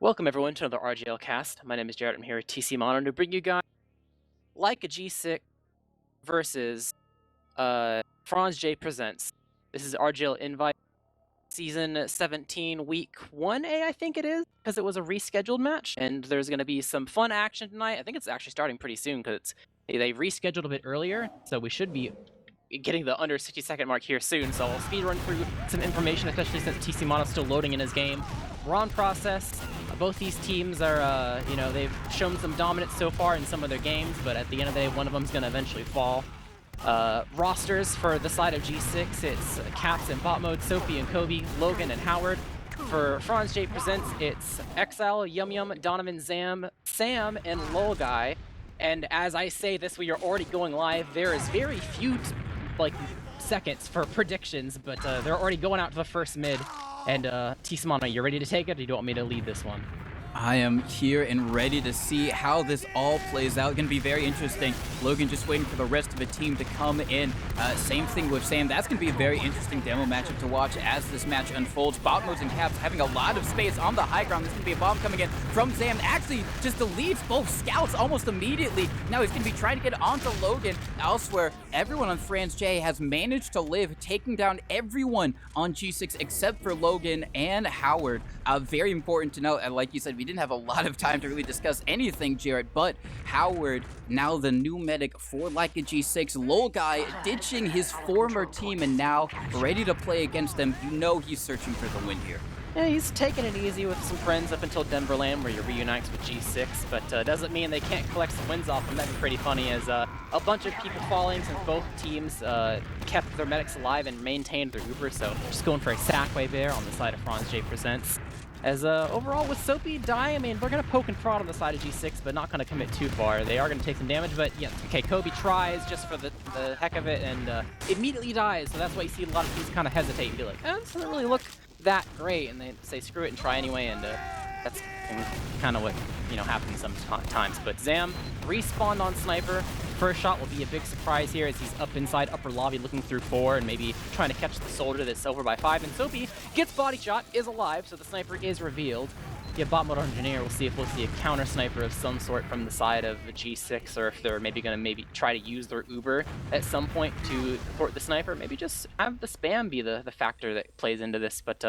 Welcome everyone to another RGL cast. My name is Jared. I'm here at TC Mono to bring you guys like a G6 versus Franzj presents. This is RGL Invite Season 17 Week 1A, I think it is, because it was a rescheduled match, and there's going to be some fun action tonight. I think it's actually starting pretty soon because they rescheduled a bit earlier, so we should be getting the under 60-second mark here soon. So I'll speed run through some information, especially since TC Mono's still loading in his game. We're on process. Both these teams are, they've shown some dominance so far in some of their games, but at the end of the day, one of them's going to eventually fall. Rosters for the side of G6, it's Caps in bot mode, Sophie and Kobe, Logan and Howard. For Franzj Presents, it's Exile, Yum Yum, Donovan, Zam, Sam, and Lol Guy. And as I say this, we are already going live. There is very few, seconds for predictions, but they're already going out to the first mid. And TC Mono, you ready to take it, or do you want me to lead this one? I am here and ready to see how this all plays out. Going to be very interesting. Logan just waiting for the rest of the team to come in. Same thing with Sam. That's going to be a very interesting demo matchup to watch as this match unfolds. Bot modes and Caps having a lot of space on the high ground. There's going to be a bomb coming in from Sam. Actually, just deletes both scouts almost immediately. Now he's going to be trying to get onto Logan. Elsewhere, everyone on Franzj has managed to live, taking down everyone on G6 except for Logan and Howard. Very important to note, and like you said, we didn't have a lot of time to really discuss anything, Jared, but Howard, now the new medic for like a G6, Lol Guy ditching his former team and now ready to play against them. You know he's searching for the win here. Yeah, he's taking it easy with some friends up until Denverland, where he reunites with G6, but doesn't mean they can't collect some wins off him. That'd be pretty funny, as a bunch of people falling since both teams kept their medics alive and maintained their Uber, so just going for a sack wave there on the side of Franzj Presents. As overall with Sophie dying, I mean, we're going to poke and prod on the side of G6, but not going to commit too far. They are going to take some damage, but yeah, okay, Kobe tries just for the heck of it and immediately dies, so that's why you see a lot of teams kind of hesitate and be like, this doesn't really look that great, and they say screw it and try anyway, and that's kind of what happens sometimes. But Zam respawned on Sniper. First shot will be a big surprise here as he's up inside upper lobby looking through 4 and maybe trying to catch the soldier that's over by 5. And Sophie gets body shot, is alive, so the sniper is revealed. Yeah, bot mode engineer, we'll see if we'll see a counter sniper of some sort from the side of the G6, or if they're maybe going to try to use their Uber at some point to support the sniper. Maybe just have the spam be the factor that plays into this. But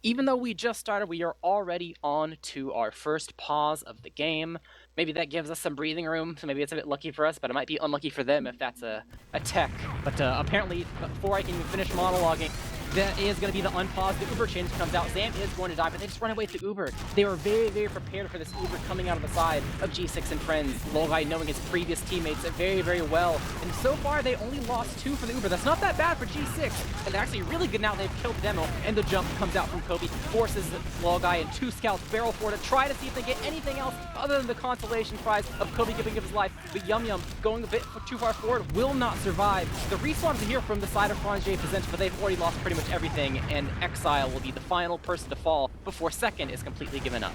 even though we just started, we are already on to our first pause of the game. Maybe that gives us some breathing room, so maybe it's a bit lucky for us, but it might be unlucky for them if that's a tech. But apparently, before I can even finish monologuing, that is going to be the unpause. The Uber change comes out. Zam is going to die, but they just run away with the Uber. They were very, very prepared for this Uber coming out of the side of G6 and friends. Lol Guy knowing his previous teammates very, very well. And so far, they only lost 2 for the Uber. That's not that bad for G6. And they're actually really good now. They've killed Demo, and the jump comes out from Kobe. Forces Lol Guy and 2 scouts barrel forward to try to see if they get anything else other than the consolation prize of Kobe giving up his life. But Yum Yum, going a bit too far forward, will not survive. The respawns are here from the side of Franzj Presents, but they've already lost pretty much everything. And Exile will be the final person to fall before second is completely given up.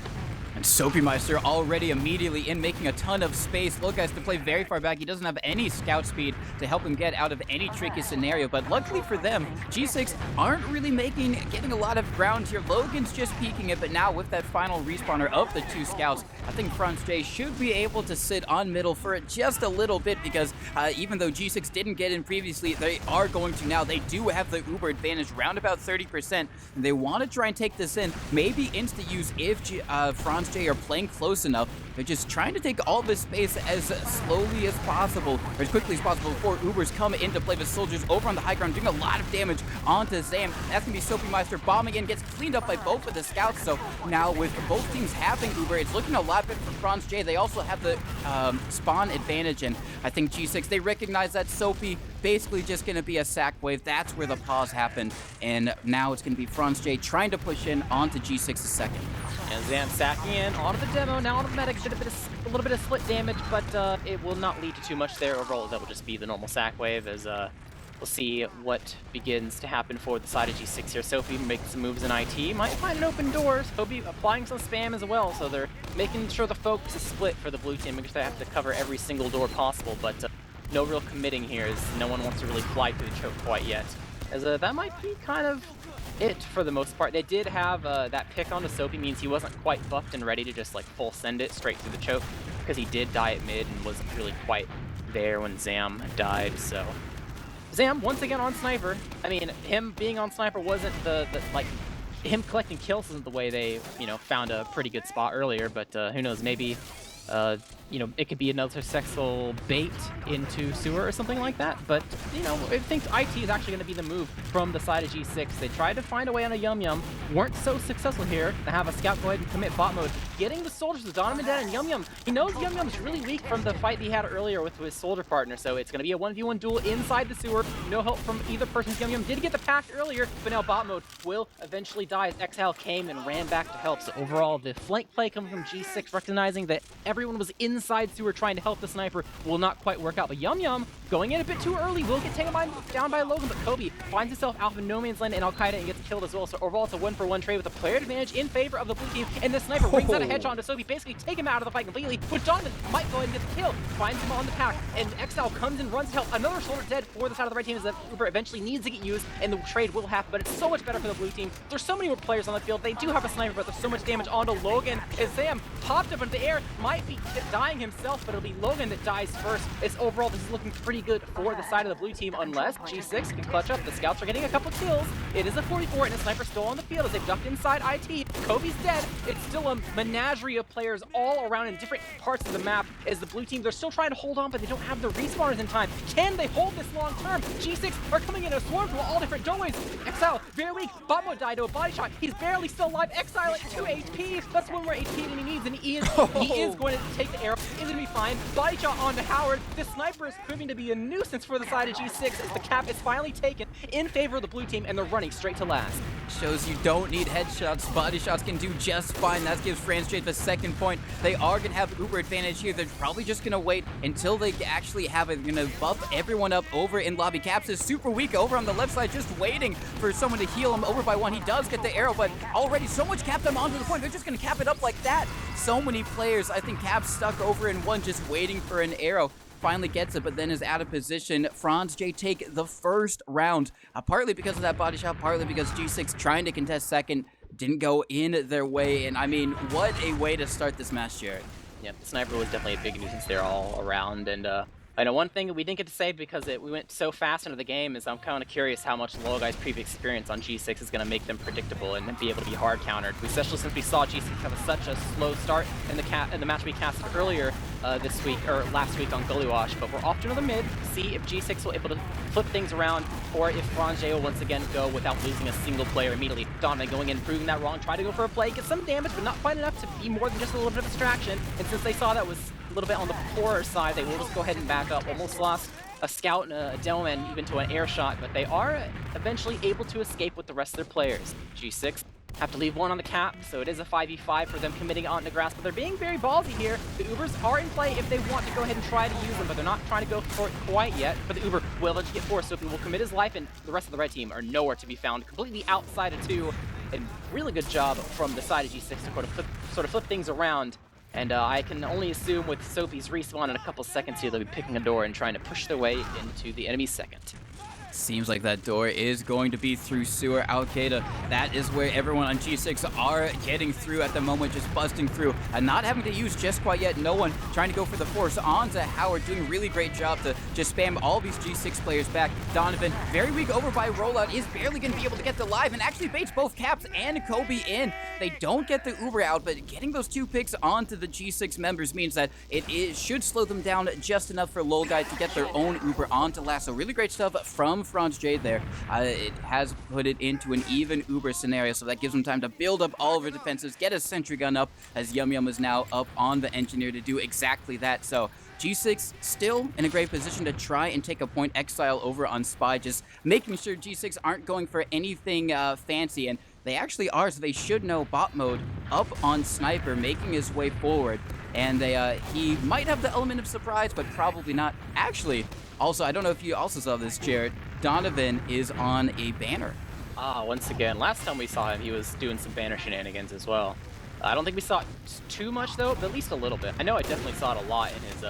And Sophie Meister already immediately in, making a ton of space. Look, guys, to play very far back. He doesn't have any scout speed to help him get out of any tricky scenario. But luckily for them, G6 aren't really getting a lot of ground here. Logan's just peeking it, but now with that final respawner of the 2 scouts, I think Franzj should be able to sit on middle for just a little bit, because even though G6 didn't get in previously, they are going to now. They do have the Uber advantage, round about 30%. And they want to try and take this in. Maybe insta-use if Franzj are playing close enough. They're just trying to take all this space as slowly as possible, or as quickly as possible, before Ubers come into play. The soldiers over on the high ground doing a lot of damage onto Zam. That's going to be Sophie Meister bombing in, gets cleaned up by both of the scouts. So now with both teams having Uber, it's looking a lot better for Franzj. They also have the spawn advantage, and I think G6, they recognize that Sophie basically just going to be a sack wave. That's where the pause happened, and now it's going to be Franzj trying to push in onto G6's second. And Zam sacking in onto the demo, now onto the medic. Did a little bit of split damage, but it will not lead to too much there. Overall, that will just be the normal sack wave, as we'll see what begins to happen for the side of G6 here. Sophie making some moves in IT, might find an open door. Kobe applying some spam as well, so they're making sure the focus is split for the blue team, because they have to cover every single door possible, but no real committing here, as no one wants to really fly through the choke quite yet. As that might be kind of it for the most part. They did have that pick onto Soapy, means he wasn't quite buffed and ready to just like full send it straight through the choke, because he did die at mid and wasn't really quite there when Zam died. So Zam once again on Sniper. I mean, him being on Sniper wasn't the like, him collecting kills isn't the way they, you know, found a pretty good spot earlier, but who knows, maybe you know, it could be another successful bait into sewer or something like that. But, you know, I think IT is actually going to be the move from the side of G6. They tried to find a way on a Yum Yum, weren't so successful here to have a scout go ahead and commit bot mode. Getting the soldiers with Donovan dead and Yum Yum. He knows Yum Yum's really weak from the fight he had earlier with his soldier partner, so it's going to be a 1v1 duel inside the sewer. No help from either person's. Yum Yum did get the pack earlier, but now bot mode will eventually die as Exhale came and ran back to help. So overall, the flank play coming from G6, recognizing that everyone was inside sewer trying to help the sniper, will not quite work out. But Yum Yum going in a bit too early, will get taken down by Logan, but Kobe finds himself out of no man's land in Al-Qaeda and gets killed as well. So overall, it's a 1-for-1 trade with a player advantage in favor of the blue team, and the sniper rings out a headshot onto Soapy, basically take him out of the fight completely, but Donovan might go ahead and get the kill, finds him on the pack, and Exile comes and runs to help. Another soldier dead for the side of the right team as the Uber eventually needs to get used, and the trade will happen, but it's so much better for the blue team. There's so many more players on the field. They do have a sniper, but there's so much damage onto Logan as Sam popped up into the air, might be dying himself, but it'll be Logan that dies first. As overall, this is looking pretty good for the side of the blue team, unless G6 can clutch up. The scouts are getting a couple kills. It is a 44, and a sniper still on the field as they've ducked inside IT. Kobe's dead. It's still a menagerie of players all around in different parts of the map as the blue team, they're still trying to hold on, but they don't have the respawners in time. Can they hold this long term? G6 are coming in a swarm from all different doorways. Exile, very weak. Bot mode died to a body shot. He's barely still alive. Exile at 2 HP. That's one more HP than he needs, and he is going to take the arrow. Is going to be fine. Body shot onto Howard. This sniper is proving to be a nuisance for the side of G6 as the cap is finally taken in favor of the blue team, and they're running straight to last. Shows you don't need headshots. Body shots can do just fine. That gives Franzj the second point. They are going to have Uber advantage here. They're probably just going to wait until they actually have it. They're going to buff everyone up over in lobby. Caps is super weak over on the left side, just waiting for someone to heal him over by one. He does get the arrow, but already so much cap them onto the point. They're just going to cap it up like that. So many players. I think Cap's stuck over in one, just waiting for an arrow. Finally gets it, but then is out of position. Franzj take the first round, partly because of that body shot, partly because G6 trying to contest second didn't go in their way. And I mean, what a way to start this match, Jared. Yeah, the sniper was definitely a big nuisance there all around, and I know one thing we didn't get to say because we went so fast into the game is I'm kind of curious how much Low Guy's previous experience on G6 is going to make them predictable and be able to be hard countered, especially since we saw G6 have such a slow start in the match we casted earlier this week, or last week on Gully Wash. But we're off to another mid, see if G6 will able to flip things around, or if Franzj will once again go without losing a single player immediately. Donovan going in, proving that wrong, try to go for a play, get some damage, but not quite enough to be more than just a little bit of distraction. And since they saw that was a little bit on the poorer side, they will just go ahead and back up. Almost lost a scout and a demo man even to an air shot, but they are eventually able to escape with the rest of their players. G6 have to leave one on the cap, so it is a 5v5 for them committing onto grass, but they're being very ballsy here. The Ubers are in play if they want to go ahead and try to use them, but they're not trying to go for it quite yet. But the Uber will eventually get forced, so he will commit his life, and the rest of the red team are nowhere to be found, completely outside of two. And really good job from the side of G6 to sort of flip things around. And I can only assume with Sophie's respawn in a couple seconds here, they'll be picking a door and trying to push their way into the enemy's second. Seems like that door is going to be through sewer. Al-Qaeda, that is where everyone on G6 are getting through at the moment, just busting through and not having to use just quite yet. No one trying to go for the force onto Howard, doing a really great job to just spam all these G6 players back. Donovan, very weak over by rollout, is barely going to be able to get the live and actually baits both Caps and Kobe in. They don't get the Uber out, but getting those two picks onto the G6 members means that it should slow them down just enough for Lol Guy to get their own Uber onto last. So really great stuff from Franzj there. It has put it into an even Uber scenario, so that gives them time to build up all of their defenses, get a sentry gun up, as Yum Yum is now up on the engineer to do exactly that. So G6 still in a great position to try and take a point. Exile over on Spy, just making sure G6 aren't going for anything fancy, and they actually are, so they should know bot mode up on Sniper, making his way forward. And he might have the element of surprise, but probably not. Actually, also, I don't know if you also saw this, Jared, Donovan is on a banner. Once again, last time we saw him, he was doing some banner shenanigans as well. I don't think we saw it too much though, but at least a little bit. I know I definitely saw it a lot in his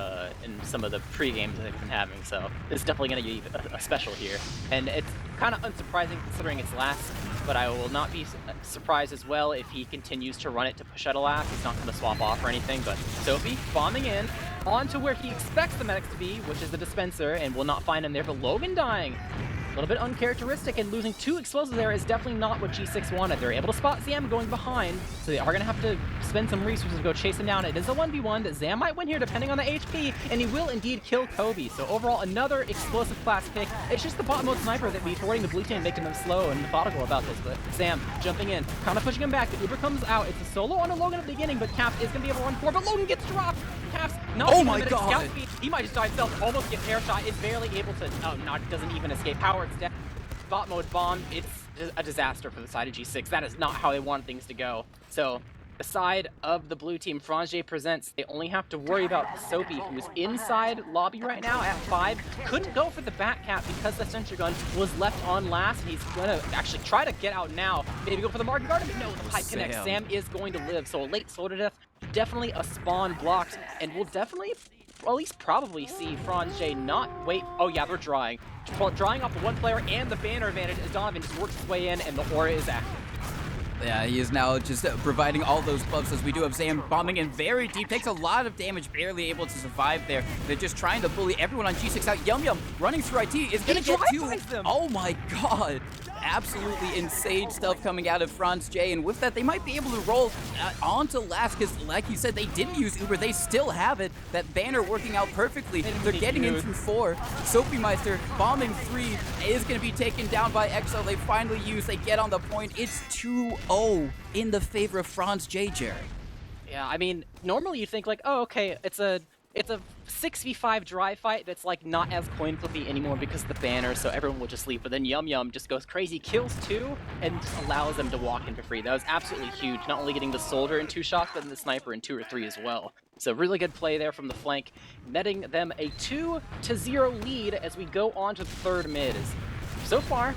in some of the pre-games that they've been having, so it's definitely going to be a special here. And it's kind of unsurprising considering it's last, but I will not be surprised as well if he continues to run it to push out a last. He's not going to swap off or anything, but Sophie bombing in onto where he expects the medics to be, which is the dispenser, and will not find him there, but Logan dying. A little bit uncharacteristic, and losing 2 explosives there is definitely not what G6 wanted. They're able to spot Zam going behind, so they are going to have to spend some resources to go chase him down. It is a 1v1. Zam might win here depending on the HP, and he will indeed kill Kobe. So overall, another explosive class pick. It's just the bot mode sniper that be thwarting the blue team, making them slow and methodical about this. But Zam jumping in, kind of pushing him back. The Uber comes out. It's a solo on a Logan at the beginning, but Caps is going to be able to run forward, but Logan gets dropped. Caps, not Oh even my a minute. God. Scout speed. He might just die himself. Almost gets air shot. Is barely able to. Oh, not doesn't even escape. Howard's dead. Bot mode bomb, it's a disaster for the side of G6. That is not how they want things to go. So, the side of the blue team, Franzj presents, they only have to worry about Soapy, who is inside lobby right now at 5. Couldn't go for the bat cap because the sentry gun was left on last, and he's gonna actually try to get out now. Maybe go for the market garden, but no, the pipe connects. Sam is going to live, so a late soldier death, definitely a spawn blocked, and we'll definitely, or at least probably see Franzj not wait. Oh yeah, they're drawing. Drawing off the one player and the banner advantage as Donovan just works his way in and the aura is active. Yeah, he is now just providing all those buffs as we do have Zam bombing in very deep. Takes a lot of damage, barely able to survive there. They're just trying to bully everyone on G6 out. Yum Yum running through IT is going to get to... Oh my god. Absolutely insane stuff coming out of Franzj, and with that they might be able to roll onto last because like you said, they didn't use Uber, they still have it. That banner working out perfectly. They're getting in through 4. Sophie Meister bombing 3 is going to be taken down by EXO. They finally use, they get on the point. It's 2-0 in the favor of Franzj, Jerry. Yeah, I mean, normally you think like, oh, okay, it's a 6v5 dry fight that's like not as coin flippy anymore because of the banner, so everyone will just leave. But then Yum Yum just goes crazy, kills 2, and just allows them to walk in for free. That was absolutely huge. Not only getting the soldier in 2 shots, but then the sniper in 2 or 3 as well. So really good play there from the flank, netting them a 2-0 lead as we go on to the 3rd mid. So far,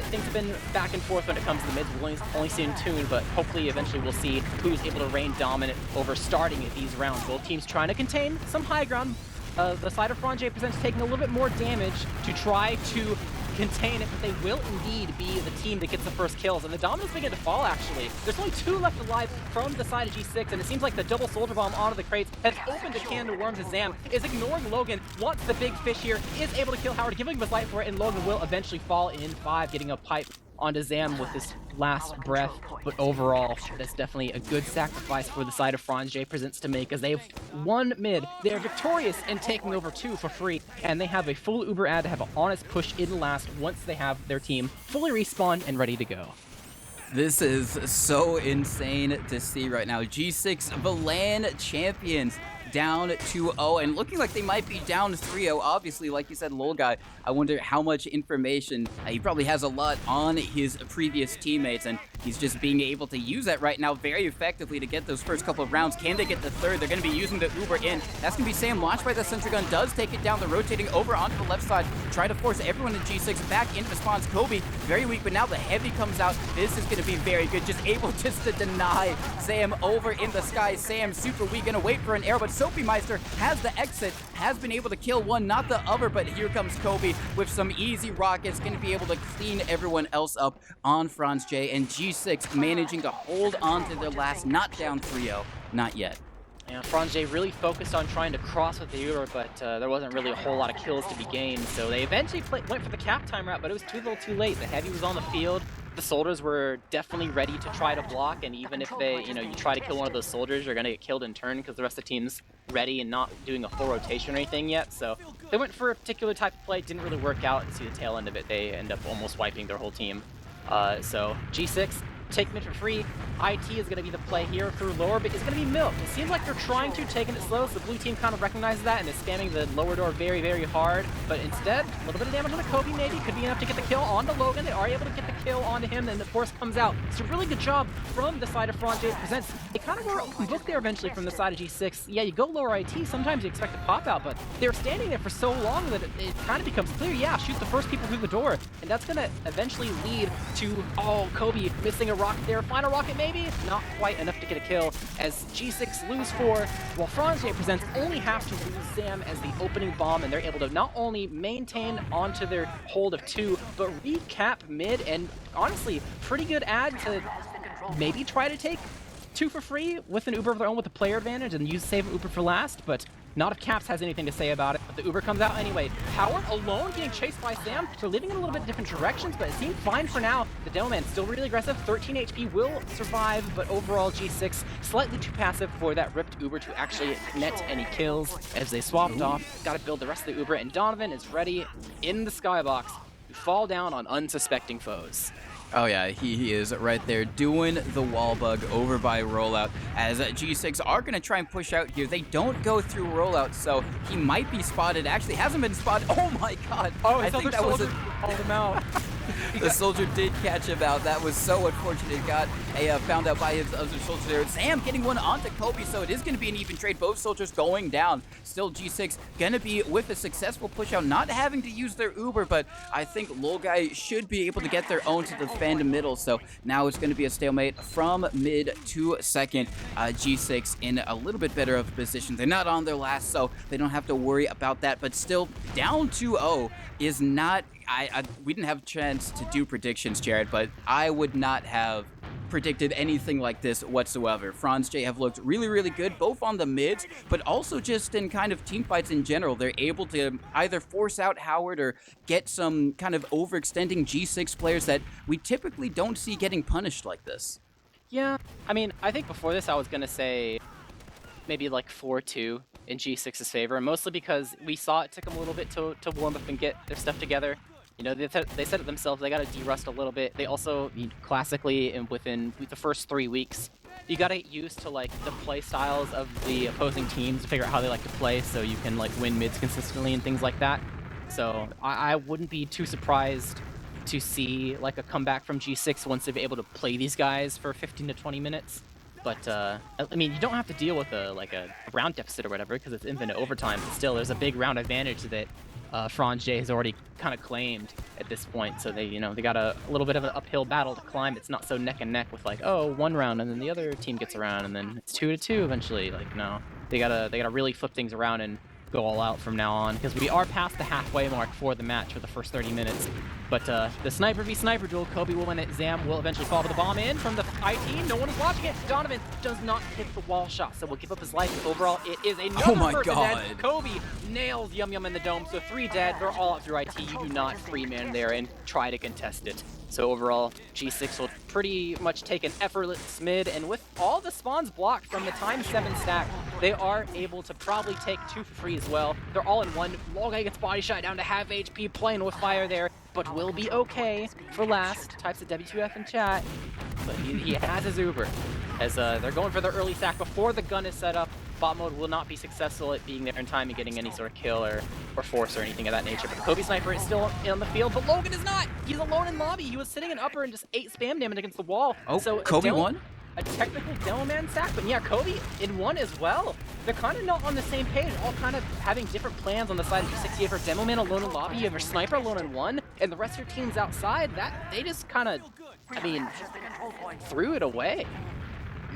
things have been back and forth when it comes to the mids. We've only seen Toon, but hopefully eventually we'll see who's able to reign dominant over starting these rounds. Both teams trying to contain some high ground. The side of Franzj presents taking a little bit more damage to try to contain it, but they will indeed be the team that gets the first kills. And the dominance begin to fall, actually. There's only 2 left alive from the side of G6, and it seems like the double soldier bomb onto the crates has opened a can of worms as Zam is ignoring Logan, wants the big fish here, is able to kill Howard, giving him his life for it, and Logan will eventually fall in 5, getting a pipe onto Zam with his last breath. But overall, that's definitely a good sacrifice for the side of Franzj presents to make, as they've won mid. They're victorious in taking over 2 for free, and they have a full Uber ad to have an honest push in last once they have their team fully respawned and ready to go. This is so insane to see right now. G6 VOD champions down 2-0 and looking like they might be down 3-0. Obviously, like you said, Lol Guy, I wonder how much information he probably has a lot on his previous teammates, and he's just being able to use that right now very effectively to get those first couple of rounds. Can they get the 3rd? They're going to be using the Uber in. That's going to be Sam launched by the sentry gun, does take it down. They're rotating over onto the left side, try to force everyone in G6 back into response. Kobe, very weak, but now the heavy comes out. This is going to be very good, just able just to deny Sam over in the sky. Sam super weak, going to wait for an arrow, but Sophie Meister has the exit, has been able to kill one, not the other, but here comes Kobe with some easy rockets, going to be able to clean everyone else up on Franzj, and G6 managing to hold on to their last, not down 3-0, not yet. Yeah, Franzj really focused on trying to cross with the Uber, but there wasn't really a whole lot of kills to be gained, so they eventually went for the cap time route, but it was too little too late. The heavy was on the field. The soldiers were definitely ready to try to block, and even if they, you try to kill one of those soldiers, you're gonna get killed in turn because the rest of the team's ready and not doing a full rotation or anything yet. So they went for a particular type of play, didn't really work out, and see the tail end of it, they end up almost wiping their whole team. So G6 taking it for free. IT is going to be the play here through lower, but it's going to be milk. It seems like they're trying to, taking it slow, so the blue team kind of recognizes that and is spamming the lower door very, very hard. But instead, a little bit of damage on the Kobe maybe could be enough to get the kill on the Logan. They are able to get the kill onto him, and the force comes out. It's a really good job from the side of Franzj. Presents a kind of more open book there eventually from the side of G6. Yeah, you go lower IT, sometimes you expect to pop out, but they're standing there for so long that it kind of becomes clear, yeah, shoot the first people through the door, and that's going to eventually lead to, oh, Kobe missing a rocket there. Final rocket maybe? Not quite enough to get a kill, as G6 lose 4, while Franzj Presents only have to lose Sam as the opening bomb, and they're able to not only maintain onto their hold of 2, but recap mid, and honestly, pretty good ad to maybe try to take 2 for free with an Uber of their own with a player advantage and use save Uber for last, but not if Caps has anything to say about it. But the Uber comes out anyway. Howard alone getting chased by Sam. They're leaving in a little bit different directions, but it seemed fine for now. The Demo Man still really aggressive. 13 HP will survive, but overall G6 slightly too passive for that ripped Uber to actually net any kills as they swapped off. Got to build the rest of the Uber, and Donovan is ready in the skybox to fall down on unsuspecting foes. Oh yeah, he is right there doing the wall bug over by rollout, as G6 are going to try and push out here. They don't go through rollout, so he might be spotted. Actually hasn't been spotted. Oh my god. Oh, I think that was called him out. The soldier did catch him out. That was so unfortunate. Got found out by his other soldier there. Sam getting one onto Kobe, so it is going to be an even trade. Both soldiers going down. Still G6 going to be with a successful push out, not having to use their Uber, but I think Lolguy should be able to get their own to defend middle. So now it's going to be a stalemate from mid to second. G6 in a little bit better of a position. They're not on their last, so they don't have to worry about that, but still down 2-0 is not... we didn't have a chance to do predictions, Jared, but I would not have predicted anything like this whatsoever. Franzj have looked really, really good, both on the mids, but also just in kind of team fights in general. They're able to either force out Howard or get some kind of overextending G6 players that we typically don't see getting punished like this. Yeah, I mean, I think before this I was going to say maybe like 4-2 in G6's favor, mostly because we saw it took them a little bit to warm up and get their stuff together. You know, they said it themselves, they got to de-rust a little bit. They also, classically, and within the first 3 weeks, you got to get used to, like, the play styles of the opposing teams to figure out how they like to play so you can, like, win mids consistently and things like that. So I wouldn't be too surprised to see, like, a comeback from G6 once they're able to play these guys for 15 to 20 minutes. But, I mean, you don't have to deal with, a round deficit or whatever, because it's infinite overtime, but still, there's a big round advantage that Franzj has already kind of claimed at this point, so they got a little bit of an uphill battle to climb. It's not so neck and neck with like, oh, 1 round and then the other team gets around and then it's 2-2 eventually. Like, no, they gotta really flip things around and go all out from now on, because we are past the halfway mark for the match for the first 30 minutes. But the sniper v sniper duel, Kobe will win it. Zam will eventually fall with the bomb in from the IT. No one is watching it. Donovan does not hit the wall shot, so we'll give up his life. Overall, it is another person dead. Kobe nails Yum Yum in the dome, so 3 dead. They're all out through IT. You do not free man there and try to contest it. So overall, G6 will pretty much take an effortless mid, and with all the spawns blocked from the time 7 stack, they are able to probably take 2 for free as well. They're all in one. Lolguy gets body shot down to half HP, playing with fire there, but will be okay for last. Types of W2F in chat, but he has his Uber, as they're going for the early stack before the gun is set up. Bot mode will not be successful at being there in time and getting any sort of kill or force or anything of that nature. But the Kobe sniper is still on the field, but Logan is not. He's alone in lobby. He was sitting in upper and just 8 spam damage against the wall. Oh, so Kobe won? A technical demo man sack, but yeah, Kobe in 1 as well. They're kind of not on the same page, all kind of having different plans on the side of G6. You have your demo man alone in lobby, you have your sniper alone in 1, and the rest of your team's outside. That they just kind of, I mean, threw it away.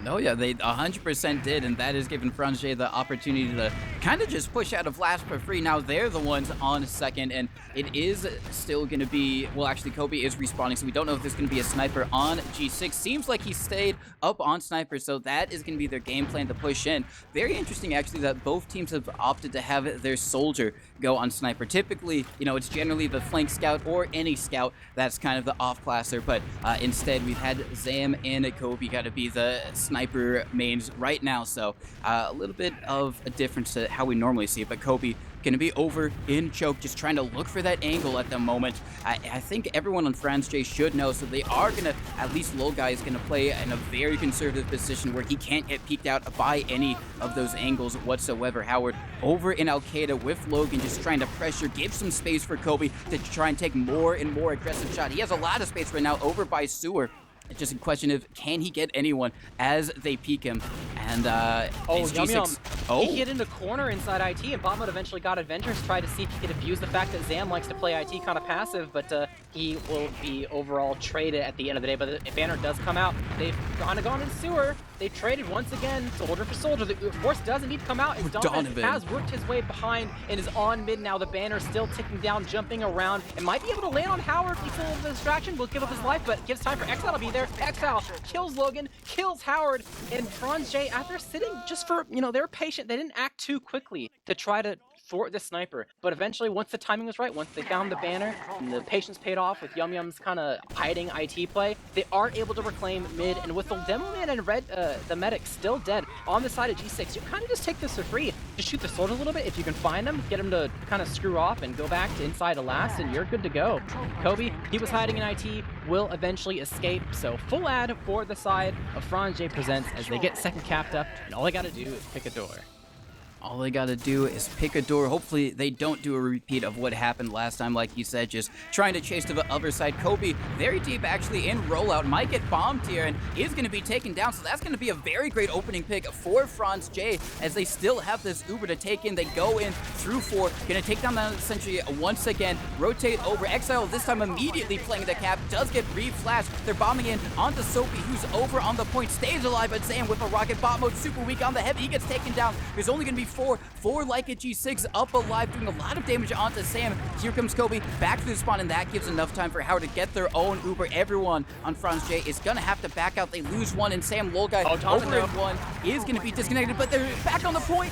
No, yeah, they 100% did, and that has given Franzj the opportunity to kind of just push out of last for free. Now they're the ones on second, and it is still going to be, well, actually, Kobe is respawning, so we don't know if there's going to be a sniper on G6. Seems like he stayed up on sniper, so that is going to be their game plan to push in. Very interesting, actually, that both teams have opted to have their soldier go on sniper. Typically, you know, it's generally the flank scout or any scout that's kind of the off-classer, but instead we've had Zam and Kobe got to be the sniper mains right now, so a little bit of a difference to how we normally see it, but Kobe Gonna be over in choke, just trying to look for that angle at the moment. I think everyone on Franzj should know, so they are gonna, at least Lil Guy is gonna play in a very conservative position where he can't get peeked out by any of those angles whatsoever. Howard over in Al-Qaeda with Logan, just trying to pressure, give some space for Kobe to try and take more and more aggressive shot. He has a lot of space right now over by Sewer. It's just a question of, can he get anyone as they peek him? And He hit in the corner inside IT, and Bot Mode eventually got Adventures, tried to see if he could abuse the fact that Zam likes to play IT kind of passive, but he will be overall traded at the end of the day. But if Banner does come out, they've kind of gone in Sewer. They've traded once again, soldier for soldier. The force doesn't need to come out. Donovan has worked his way behind and is on mid now. The Banner still ticking down, jumping around, and might be able to land on Howard. Leaks a little bit of distraction, will give up his life, but gives time for Exile to be there. Exile kills Logan, kills Howard, and Franzj, after sitting just for, they were patient. They didn't act too quickly to try to thwart the sniper. But eventually, once the timing was right, once they found the Banner, and the patience paid off with Yum Yum's kind of hiding IT play, they are able to reclaim mid. And with the Demo Man and Red, the medic still dead on the side of G6, you kind of just take this for free. Just shoot the sword a little bit if you can find them, get them to kind of screw off and go back to inside of last, and you're good to go. Kobe, he was hiding in IT, will eventually escape. So full ad for the side of Franzj presents as they get second capped up, and all they got to do is pick a door. All they gotta do is pick a door. Hopefully they don't do a repeat of what happened last time, like you said, just trying to chase to the other side. Kobe, very deep actually in rollout, might get bombed here and is gonna be taken down, so that's gonna be a very great opening pick for Franzj as they still have this Uber to take in. They go in through 4, gonna take down that essentially once again, rotate over. Exile this time immediately playing the cap, does get re-flashed. They're bombing in onto Soapy, who's over on the point, stays alive, but Zam with a rocket bot mode, super weak on the heavy, he gets taken down. There's only gonna be 4 like a G6 up alive, doing a lot of damage onto Sam. Here comes Kobe back to the spawn, and that gives enough time for Howard to get their own Uber. Everyone on Franzj is gonna have to back out. They lose one, and Sam Lolguy over in one is gonna be disconnected, but they're back on the point.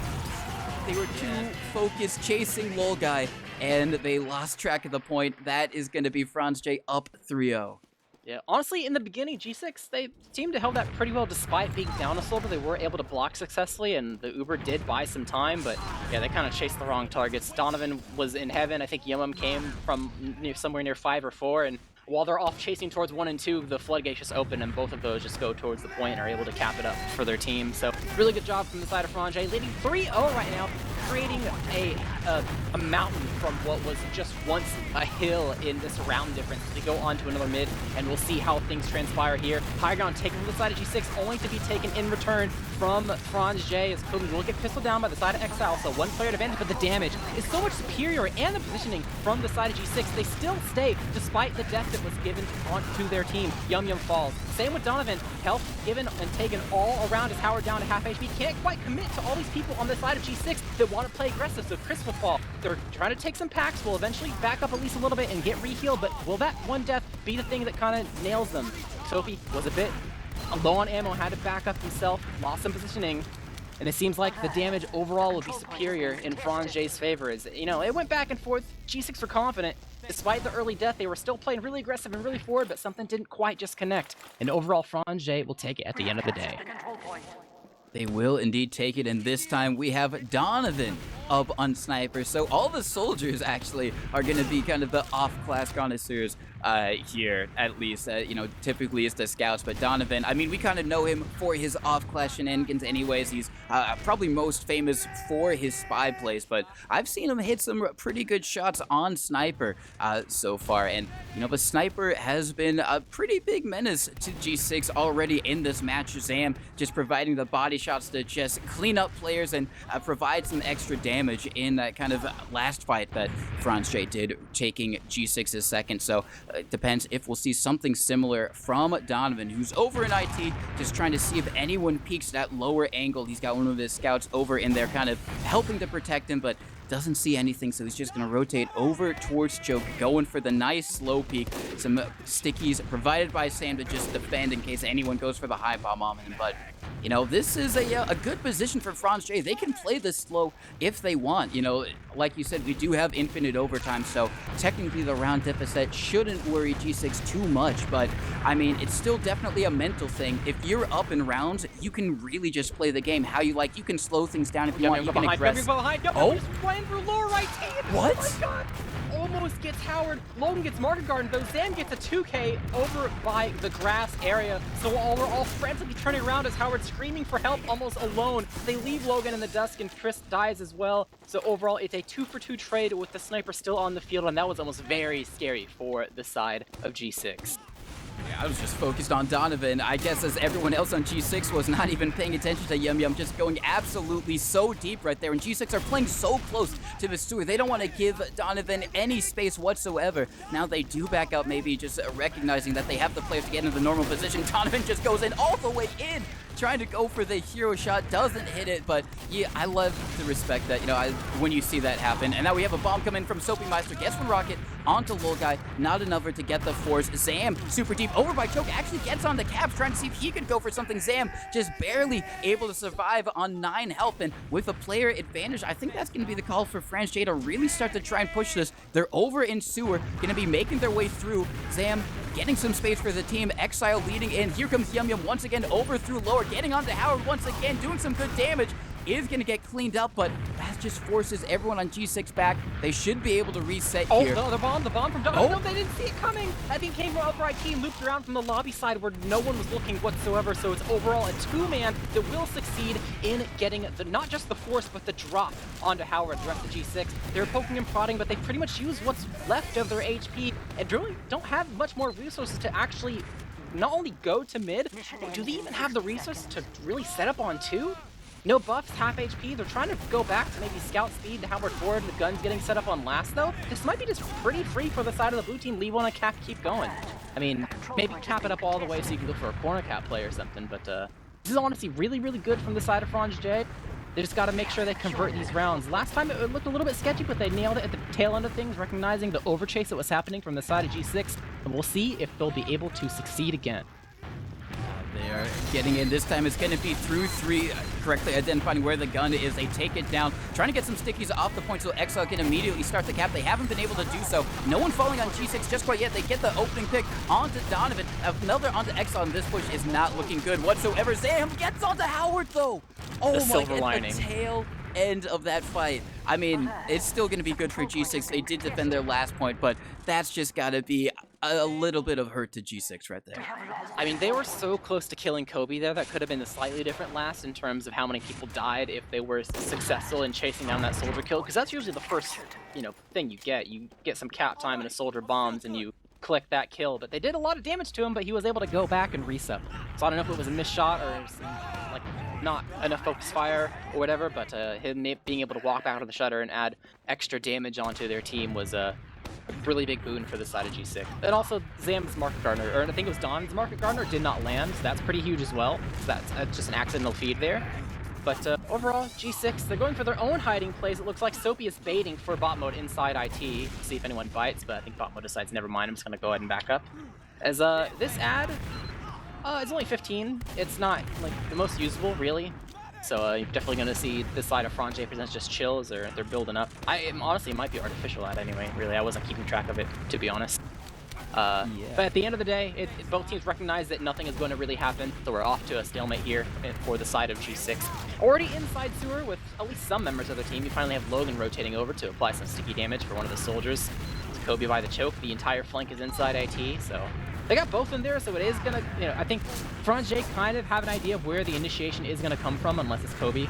They were too focused chasing Lolguy, and they lost track of the point. That is gonna be Franzj up 3-0. Yeah, honestly, in the beginning, G6, they seemed to hold that pretty well despite being down a silver. They were able to block successfully, and the Uber did buy some time, but yeah, they kind of chased the wrong targets. Donovan was in heaven. I think Yum came from somewhere near 5 or 4, and while they're off chasing towards 1 and 2, the floodgates just open, and both of those just go towards the point and are able to cap it up for their team. So really good job from the side of Franzj, leading 3-0 right now, creating a mountain from what was just once a hill in this round difference. They go on to another mid, and we'll see how things transpire here. High ground taken from the side of G6, only to be taken in return from Franzj, as Kobe will get pistoled down by the side of Exile, so one player advantage, but the damage is so much superior, and the positioning from the side of G6, they still stay despite the death that was given onto their team. Yum falls. Same with Donovan, health given and taken all around as Howard down to half HP. Can't quite commit to all these people on the side of G6 that want to play aggressive, so Chris will fall. They're trying to take some packs, will eventually back up at least a little bit and get re-healed, but will that one death be the thing that kind of nails them? Sophie was a bit low on ammo, had to back up himself, lost some positioning, and it seems like the damage overall will be superior in Franzj's favor. As it went back and forth. G6 were confident. Despite the early death, they were still playing really aggressive and really forward, but something didn't quite just connect. And overall, Franzj will take it at the end of the day. They will indeed take it, and this time we have Donovan up on Sniper. So all the soldiers actually are going to be kind of the off-class connoisseurs here, at least. Typically it's the scouts, but Donovan, I mean, we kind of know him for his off-class shenanigans anyways. He's probably most famous for his spy plays, but I've seen him hit some pretty good shots on Sniper so far. And, but Sniper has been a pretty big menace to G6 already in this match. Zam just providing the body shots to just clean up players and provide some extra damage in that kind of last fight that Franzj did, taking G6's second. So it depends if we'll see something similar from Donovan, who's over in IT, just trying to see if anyone peeks that lower angle. He's got one of his scouts over in there kind of helping to protect him, but doesn't see anything, so he's just going to rotate over towards Choke, going for the nice slow peek. Some stickies provided by Sam to just defend in case anyone goes for the high bomb on him. But, this is a good position for Franzj. They can play this slow if they want. Like you said, we do have infinite overtime, so technically the round deficit shouldn't worry G6 too much. But, I mean, it's still definitely a mental thing. If you're up in rounds, you can really just play the game how you like. You can slow things down if you want. You can aggress. Oh! Denver lore right team. What? Oh my god. Almost gets Howard. Logan gets Market Garden, though Zam gets a 2K over by the grass area. So while we're all frantically turning around as Howard's screaming for help almost alone, they leave Logan in the dusk and Chris dies as well. So overall, it's a 2-for-2 trade with the sniper still on the field, and that was almost very scary for the side of G6. Yeah, I was just focused on Donovan. I guess as everyone else on G6 was not even paying attention to Yum Yum, just going absolutely so deep right there. And G6 are playing so close to the sewer. They don't want to give Donovan any space whatsoever. Now they do back up, maybe just recognizing that they have the players to get into the normal position. Donovan just goes in all the way in, trying to go for the hero shot, doesn't hit it, but yeah, I love to respect that, you know, when you see that happen. And now we have a bomb come in from Soapy Meister, gets one rocket onto Lil Guy, not enough to get the force. Zam, super deep, over by Choke, actually gets onto Caps, trying to see if he could go for something. Zam just barely able to survive on 9 health, and with a player advantage, I think that's going to be the call for Franzj to really start to try and push this. They're over in sewer, going to be making their way through. Zam getting some space for the team. Exile leading in. Here comes Yum Yum once again over through lower, getting onto Howard once again, doing some good damage. Is going to get cleaned up, but that just forces everyone on G6 back. They should be able to reset here. Oh, no, the bomb from Donovan. No, they didn't see it coming. I think it came from upright team, looped around from the lobby side where no one was looking whatsoever, so it's overall a 2-man that will succeed in getting not just the force, but the drop onto Howard, the rest of G6. They're poking and prodding, but they pretty much use what's left of their HP, and really don't have much more resources to actually not only go to mid, but do they even have the resources to really set up on 2? No buffs, half HP. They're trying to go back to maybe scout speed to Howard forward. The gun's getting set up on last, though. This might be just pretty free for the side of the blue team. Leave on a cap, keep going. I mean, maybe cap it up all the way so you can go for a corner cap play or something, but this is honestly really, really good from the side of Franzj. They just got to make sure they convert these rounds. Last time it looked a little bit sketchy, but they nailed it at the tail end of things, recognizing the overchase that was happening from the side of G6, and we'll see if they'll be able to succeed again. They are getting in. This time it's going to be through 3, correctly identifying where the gun is. They take it down, trying to get some stickies off the point so Exile can immediately start the cap. They haven't been able to do so. No one falling on G6 just quite yet. They get the opening pick onto Donovan. Another onto Exile, and this push is not looking good whatsoever. Zam gets onto Howard, though. Oh my god, the tail end of that fight. I mean, it's still going to be good for G6. They did defend their last point, but that's just got to be a little bit of hurt to G6 right there. I mean, they were so close to killing Kobe there. That could have been a slightly different last in terms of how many people died if they were successful in chasing down that soldier kill, because that's usually the first, you know, thing you get. You get some cap time and a soldier bombs and you collect that kill, but they did a lot of damage to him, but he was able to go back and reset. So I don't know if it was a missed shot or some, like, not enough focus fire or whatever, but him being able to walk back to the shutter and add extra damage onto their team was a really big boon for the side of G6. And also Zam's Market Gardener, or I think it was Don's Market Gardener, did not land, so that's pretty huge as well. So that's just an accidental feed there. But overall, G6, they're going for their own hiding plays. It looks like Soapy is baiting for bot mode inside IT. See if anyone bites, but I think bot mode decides, never mind, I'm just going to go ahead and back up. As this ad, it's only 15. It's not like the most usable, really. So you're definitely going to see this side of Franzj presents just chills, or they're building up. Honestly, it might be artificial ad anyway, really. I wasn't keeping track of it, to be honest. But at the end of the day, both teams recognize that nothing is going to really happen, so we're off to a stalemate here for the side of G6. Already inside sewer with at least some members of the team. You finally have Logan rotating over to apply some sticky damage for one of the soldiers. Kobe by the choke. The entire flank is inside IT, so they got both in there, so it is gonna, you know, I think Franzj kind of have an idea of where the initiation is gonna come from, unless it's Kobe.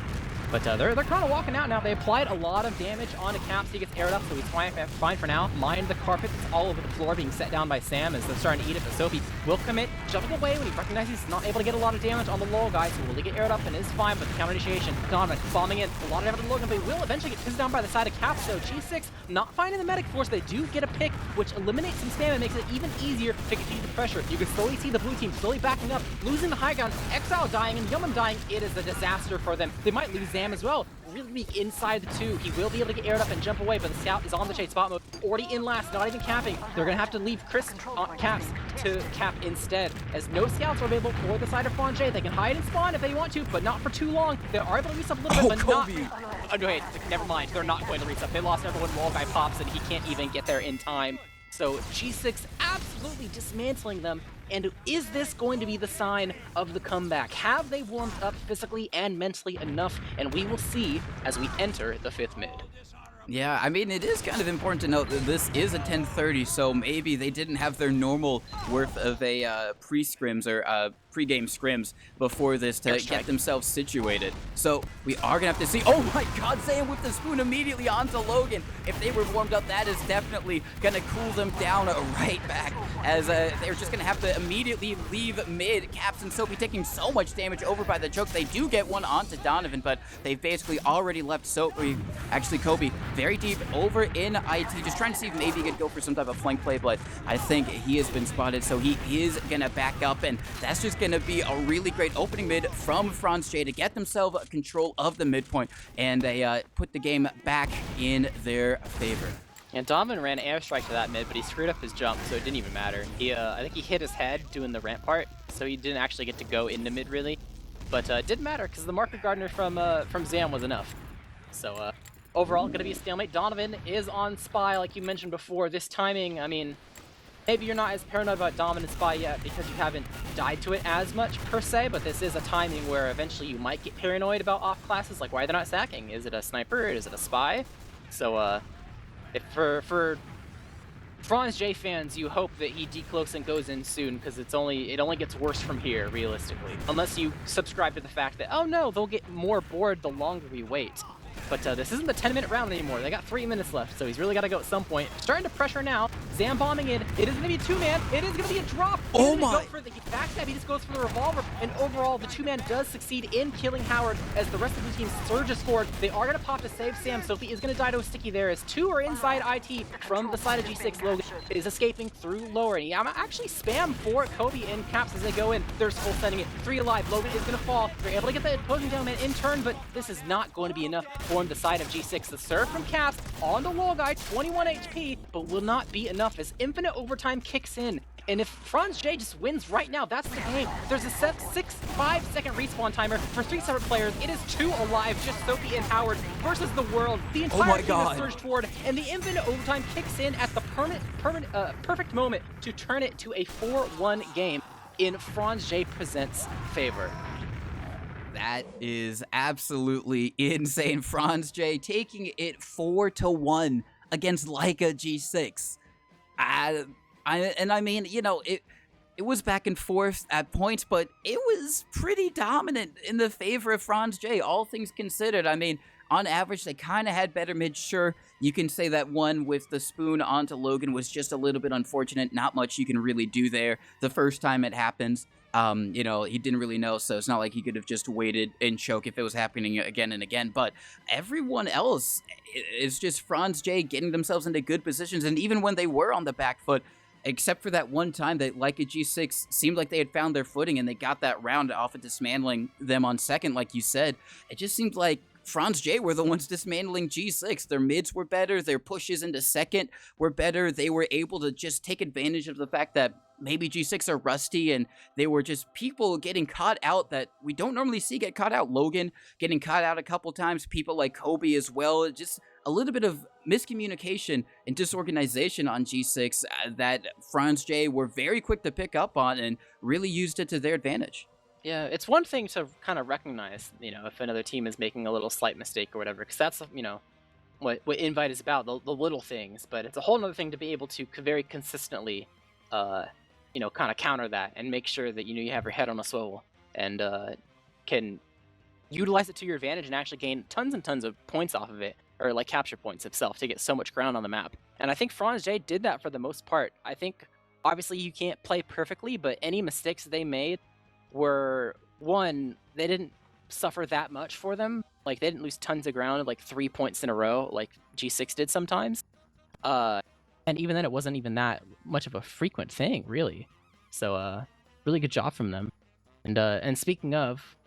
But they're kind of walking out now. They applied a lot of damage onto Caps. He gets aired up, so he's fine for now. Mind the carpet that's all over the floor being set down by Sam as they're starting to eat it. But Soapy will commit, jumping away when he recognizes he's not able to get a lot of damage on the low guy, so will he get aired up and is fine, but the counter initiation, Donovan bombing in. A lot of damage on Logan, but he will eventually get pissed down by the side of Caps, so G6 not finding the medic force. They do get a pick, which eliminates some spam and makes it even easier to continue the pressure. You can slowly see the blue team slowly backing up, losing the high ground, Exile dying, and Yum dying. It is a disaster for them. They might lose Zam as well. Really weak inside the 2. He will be able to get aired up and jump away, but the scout is on the chase spot mode. Already in last, not even capping. They're going to have to leave Chris Caps to cap instead, as no scouts are available for the side of Franzj. They can hide and spawn if they want to, but not for too long. They are able to reset a little bit, but Kobe. not... Oh, no, wait, never mind. They're not going to reset. They lost everyone. Wall guy pops, and he can't even get there in time. So G6 absolutely dismantling them. And is this going to be the sign of the comeback? Have they warmed up physically and mentally enough? And we will see as we enter the 5th mid. Yeah, I mean, it is kind of important to note that this is a 10:30, so maybe they didn't have their normal worth of a pre-scrims or pre-game scrims before this to get themselves situated. So we are gonna have to see. Oh my God, Sam with the spoon immediately onto Logan. If they were warmed up, that is definitely gonna cool them down right back, as they're just gonna have to immediately leave mid. Caps and Soapy taking so much damage over by the choke. They do get one onto Donovan, but they've basically already left Soapy, actually Kobe, very deep over in IT, just trying to see if maybe he could go for some type of flank play, but I think he has been spotted, so he is gonna back up, and that's just gonna be a really great opening mid from Franzj to get themselves control of the midpoint, and they put the game back in their favor. And Donovan ran airstrike to that mid, but he screwed up his jump, so it didn't even matter. I think he hit his head doing the ramp part, so he didn't actually get to go into mid really. But it didn't matter because the market gardener from Zam was enough. So overall, gonna be a stalemate. Donovan is on Spy, like you mentioned before. This timing, I mean, maybe you're not as paranoid about Dominant Spy yet because you haven't died to it as much per se, but this is a timing where eventually you might get paranoid about off classes, like why they're not stacking. Is it a sniper? Is it a spy? So if for Franzj fans, you hope that he decloaks and goes in soon, because it only gets worse from here, realistically. Unless you subscribe to the fact that, oh no, they'll get more bored the longer we wait. But this isn't the 10-minute round anymore. They got 3 minutes left, so he's really got to go at some point. Starting to pressure now. Zam bombing in. It is going to be a 2-man. It is going to be a drop. Oh my! He backstab. He just goes for the revolver. And overall, the 2-man does succeed in killing Howard as the rest of the team surges forward. They are going to pop to save Sam. Sophie is going to die to a sticky there as 2 are inside IT from the side of G6. Logan is escaping through lower. And I'm actually spam for Kobe and Caps as they go in. They're full sending it. 3 alive. Logan is going to fall. They're able to get the opposing down man in turn, but this is not going to be enough for him to side of G6. The serve from Caps on the wall guy, 21 HP, but will not be enough as infinite overtime kicks in. And if Franzj just wins right now, that's the game. There's a 5-second respawn timer for 3 separate players. It is 2 alive, just Sophie and Howard versus the world. The entire team is surged forward, and the infinite overtime kicks in at the perfect moment to turn it to a 4-1 game in Franzj Presents' favor. That is absolutely insane. Franzj taking it 4-1 against Leica G6. And I mean, you know, it was back and forth at points, but it was pretty dominant in the favor of Franzj, all things considered. I mean, on average, they kind of had better mid. Sure, you can say that one with the spoon onto Logan was just a little bit unfortunate. Not much you can really do there the first time it happens. You know, he didn't really know, so it's not like he could have just waited and choke if it was happening again and again. But everyone else is just Franzj getting themselves into good positions, and even when they were on the back foot, except for that one time that Leica G6 seemed like they had found their footing and they got that round off of dismantling them on second, like you said, it just seemed like Franzj were the ones dismantling G6. Their mids were better, their pushes into second were better. They were able to just take advantage of the fact that maybe G6 are rusty, and they were just people getting caught out that we don't normally see get caught out. Logan getting caught out a couple times, people like Kobe as well. Just a little bit of miscommunication and disorganization on G6 that Franzj were very quick to pick up on and really used it to their advantage. Yeah, it's one thing to kind of recognize, you know, if another team is making a little slight mistake or whatever, because that's, you know, what Invite is about, the little things. But it's a whole other thing to be able to very consistently, you know, kind of counter that and make sure that, you know, you have your head on a swivel and can utilize it to your advantage and actually gain tons and tons of points off of it, or like capture points itself, to get so much ground on the map. And I think Franzj did that for the most part. I think, obviously, you can't play perfectly, but any mistakes they made were, one, they didn't suffer that much for them. Like, they didn't lose tons of ground, like 3 points in a row, like G6 did sometimes. And even then, it wasn't even that much of a frequent thing, really. So, really good job from them. And speaking of,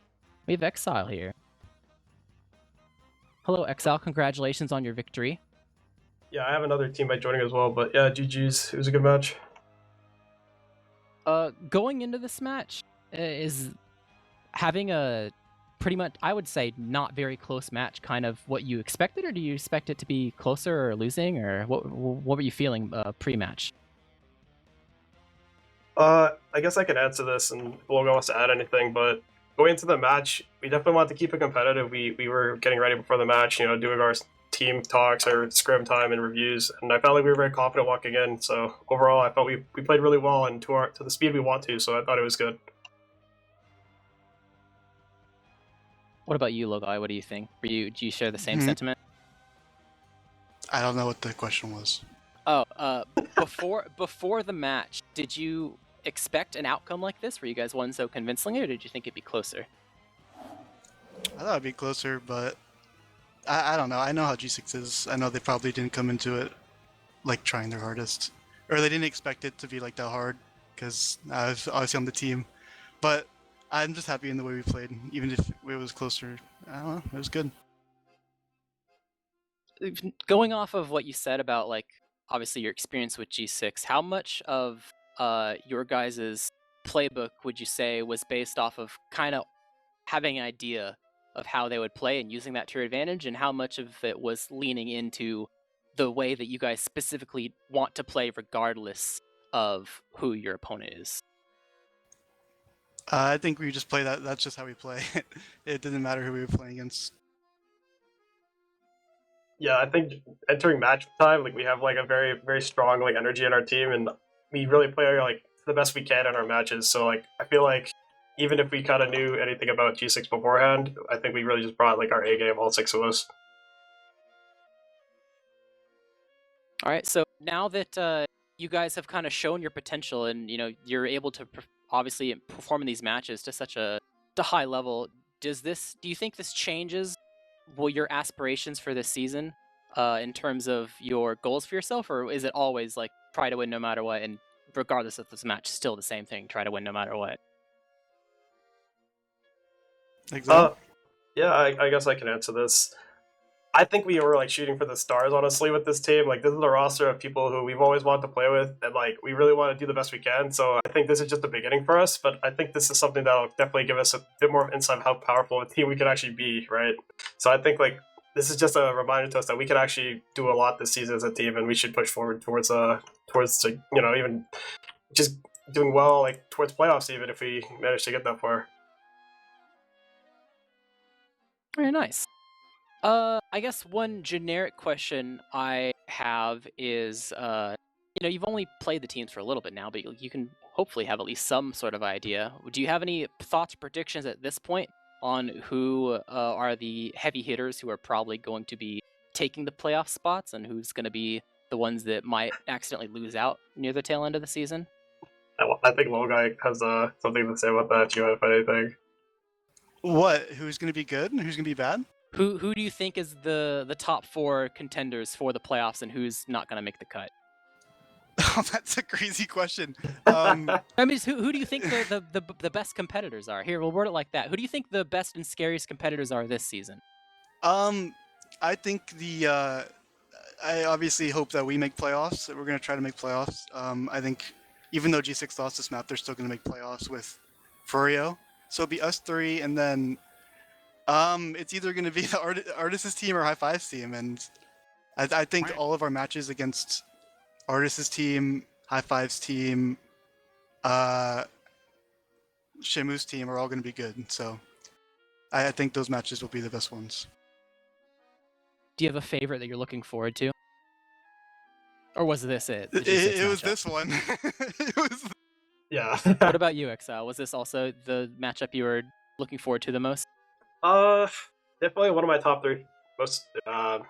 we have Exile here. Hello, Exile. Congratulations on your victory. Yeah, I have another teammate joining as well, but yeah, GG's. It was a good match. Going into this match, is having a pretty much, I would say, not very close match kind of what you expected, or do you expect it to be closer or losing, or what were you feeling pre-match? I guess I can answer this, and if Logan wants to add anything, but going into the match, we definitely wanted to keep it competitive. We were getting ready before the match, you know, doing our team talks or scrim time and reviews, and I felt like we were very confident walking in. So overall, I felt we played really well and to the speed we want to. So I thought it was good. What about you, Logai? What do you think? Do you share the same sentiment? I don't know what the question was. Oh, before the match, did you expect an outcome like this? Were you guys won so convincingly, or did you think it'd be closer? I thought it'd be closer, but I don't know. I know how G6 is. I know they probably didn't come into it like trying their hardest, or they didn't expect it to be like that hard because I was obviously on the team. But I'm just happy in the way we played, even if it was closer. I don't know. It was good. Going off of what you said about like obviously your experience with G6, how much of your guys' playbook would you say was based off of kind of having an idea of how they would play and using that to your advantage, and how much of it was leaning into the way that you guys specifically want to play regardless of who your opponent is? I think we just play that. That's just how we play. It didn't matter who we were playing against. Yeah, I think entering match time, like we have like a very very strong like energy in our team, and we really play like the best we can in our matches. So like I feel like even if we kind of knew anything about G6 beforehand, I think we really just brought like our A game, all 6 of us. All right, so now that you guys have kind of shown your potential, and you're able to obviously perform in these matches to such a high level, do you think this changes your aspirations for this season in terms of your goals for yourself, or is it always like try to win no matter what, and regardless of this match, still the same thing, try to win no matter what? Exactly. Yeah, I guess I can answer this. I think we were like shooting for the stars, honestly, with this team. Like, this is a roster of people who we've always wanted to play with, and like we really want to do the best we can. So I think this is just the beginning for us, but I think this is something that'll definitely give us a bit more insight of how powerful a team we can actually be, right? So I think like this is just a reminder to us that we can actually do a lot this season as a team, and we should push forward towards even just doing well like towards playoffs, even if we manage to get that far. Very nice. I guess one generic question I have is, you've only played the teams for a little bit now, but you can hopefully have at least some sort of idea. Do you have any thoughts or predictions at this point on who are the heavy hitters who are probably going to be taking the playoff spots, and who's going to be the ones that might accidentally lose out near the tail end of the season? I think Logai has something to say about that. Do you have anything? What? Who's going to be good and who's going to be bad? Who do you think is the top 4 contenders for the playoffs, and who's not going to make the cut? Oh, that's a crazy question. I mean, who do you think the best competitors are? Here, we'll word it like that. Who do you think the best and scariest competitors are this season? I think I obviously hope that we make playoffs. We're going to try to make playoffs. I think even though G6 lost this map, they're still going to make playoffs with Furio. So it'll be us 3, and then it's either going to be the Artis' team or High Five's team, and I think all of our matches against Artis' team, High Five's team, Shimu's team are all going to be good. So I think those matches will be the best ones. Do you have a favorite that you're looking forward to? Or was this it? It was this one. It was... Yeah. What about you, Exile? Was this also the matchup you were looking forward to the most? Definitely one of my top 3 most. I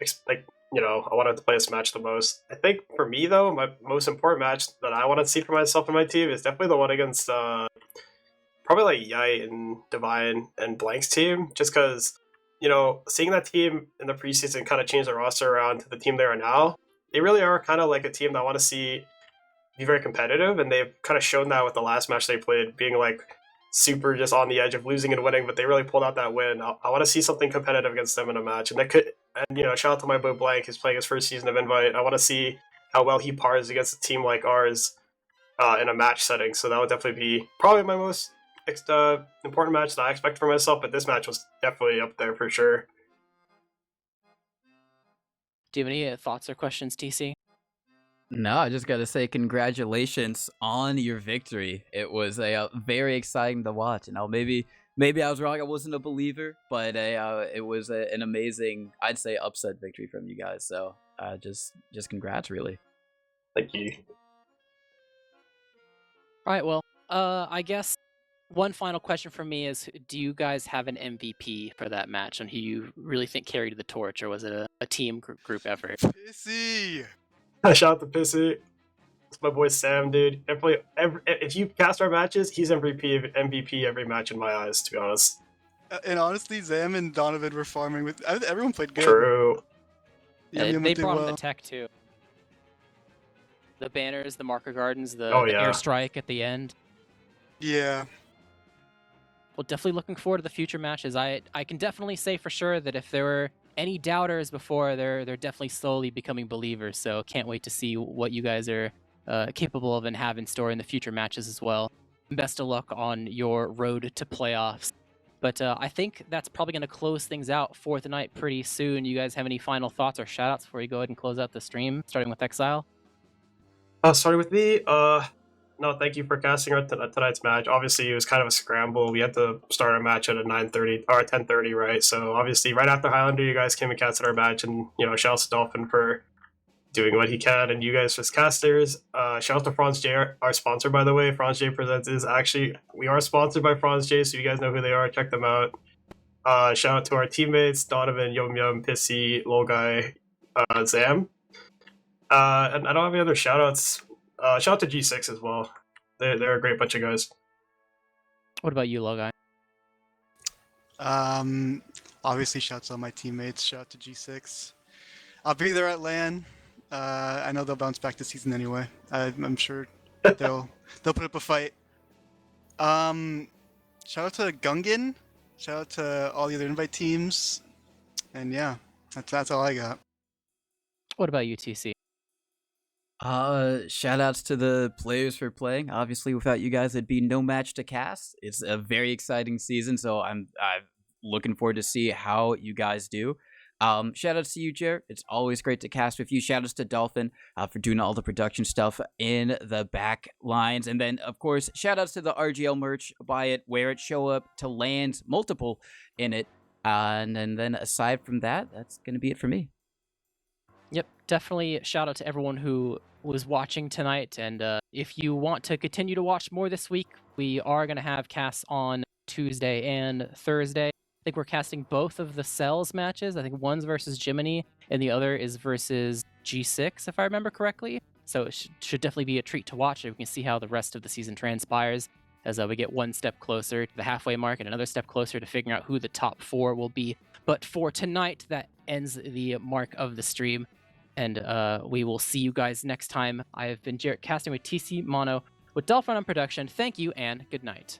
wanted to play this match the most. I think for me though, my most important match that I want to see for myself and my team is definitely the one against probably like Yai and Divine and Blank's team, just because seeing that team in the preseason kind of change the roster around to the team they are now. They really are kind of like a team that I want to see be very competitive, and they've kind of shown that with the last match they played, being like super just on the edge of losing and winning, but they really pulled out that win. I want to see something competitive against them in a match, and shout out to my boy Blank, who's playing his first season of Invite. I want to see how well he pars against a team like ours in a match setting. So that would definitely be probably my most important match that I expect for myself, but this match was definitely up there for sure. Do you have any thoughts or questions, TC? No, I just got to say congratulations on your victory. It was very exciting to watch, and I'll maybe Maybe I was wrong. I wasn't a believer, but it was an amazing, I'd say, upset victory from you guys. So just congrats, really. Thank you. All right, well, I guess one final question from me is, do you guys have an MVP for that match and who you really think carried the torch, or was it a team group effort? Pissy. Shout out to Pissy. It's my boy Sam, dude. Definitely, if you cast our matches, he's MVP every match in my eyes, to be honest. And honestly, Zam and Donovan were farming with. Everyone played good. True. They Yum Yum did brought in well. the tech too. The banners, the marker gardens, the Oh, yeah. airstrike at the end. Yeah. Well, definitely looking forward to the future matches. I can definitely say for sure that if there were any doubters before, they're definitely slowly becoming believers. So can't wait to see what you guys are capable of and have in store in the future matches as well. Best of luck on your road to playoffs. But I think that's probably going to close things out for the night pretty soon. You guys have any final thoughts or shoutouts before you go ahead and close out the stream, starting with Exile? Starting with me, no, thank you for casting our tonight's match. Obviously, it was kind of a scramble. We had to start our match at a 9:30 or 10:30, right? So obviously, right after Highlander, you guys came and casted our match, and shout out to Dolphin for doing what he can, and you guys as casters. Shout out to Franzj, our sponsor, by the way. Franzj Presents is actually, we are sponsored by Franzj, so you guys know who they are. Check them out. Shout out to our teammates, Donovan, Yum Yum, Pissy, Lol Guy, Zam. And I don't have any other shout outs. Shout out to G6 as well. They're a great bunch of guys. What about you, Logai? Obviously, shouts out my teammates. Shout out to G6. I'll be there at LAN. I know they'll bounce back this season anyway. I'm sure they'll put up a fight. Shout out to Gungan. Shout out to all the other invite teams. And yeah, that's all I got. What about you, TC? Shout outs to the players for playing. Obviously, without you guys, it'd be no match to cast. It's a very exciting season, so I'm looking forward to see how you guys do. Shout outs to you, Jer. It's always great to cast with you. Shout outs to Dolphin for doing all the production stuff in the back lines. And then, of course, shout outs to the RGL merch. Buy it, wear it, show up to lands, multiple in it. And then aside from that, that's going to be it for me. Yep, definitely shout out to everyone who was watching tonight. And if you want to continue to watch more this week, we are going to have casts on Tuesday and Thursday. I think we're casting both of the Cells matches. I think one's versus Jiminy and the other is versus G6, if I remember correctly. So it should definitely be a treat to watch. We can see how the rest of the season transpires as we get one step closer to the halfway mark and another step closer to figuring out who the top 4 will be. But for tonight, that ends the mark of the stream. And we will see you guys next time. I have been Jarrett casting with TC Mono with Dolphin on production. Thank you and good night.